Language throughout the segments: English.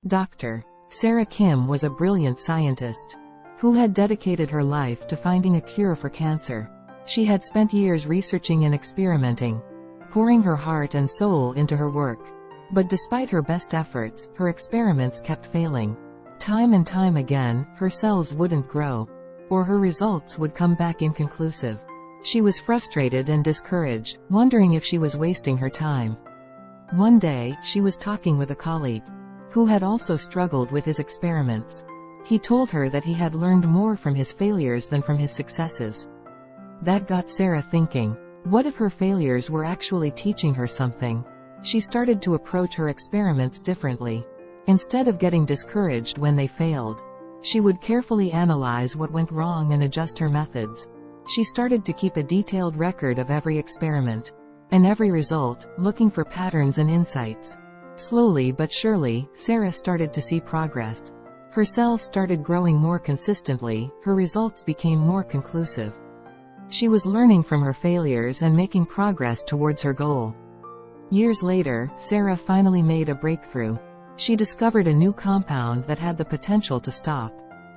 Dr. Sarah Kim was a brilliant scientist who had dedicated her life to finding a cure for cancer. She had spent years researching and experimenting, pouring her heart and soul into her work. But despite her best efforts, her experiments kept failing. Time and time again, her cells wouldn't grow, or her results would come back inconclusive. She was frustrated and discouraged, wondering if she was wasting her time. One day, she was talking with a colleague who had also struggled with his experiments. He told her that he had learned more from his failures than from his successes. That got Sarah thinking. What if her failures were actually teaching her something? She started to approach her experiments differently. Instead of getting discouraged when they failed, she would carefully analyze what went wrong and adjust her methods. She started to keep a detailed record of every experiment and every result, looking for patterns and insights. Slowly but surely, Sarah started to see progress. Her cells started growing more consistently, her results became more conclusive. She was learning from her failures and making progress towards her goal. Years later, Sarah finally made a breakthrough. She discovered a new compound that had the potential to stop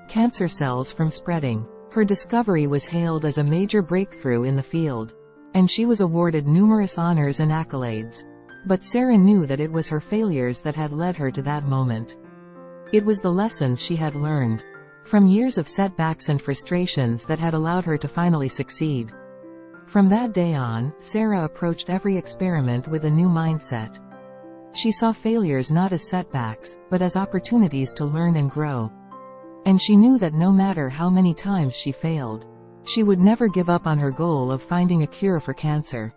cancer cells from spreading. Her discovery was hailed as a major breakthrough in the field, and she was awarded numerous honors and accolades. But Sarah knew that it was her failures that had led her to that moment. It was the lessons she had learned from years of setbacks and frustrations that had allowed her to finally succeed. From that day on, Sarah approached every experiment with a new mindset. She saw failures not as setbacks, but as opportunities to learn and grow. And she knew that no matter how many times she failed, she would never give up on her goal of finding a cure for cancer.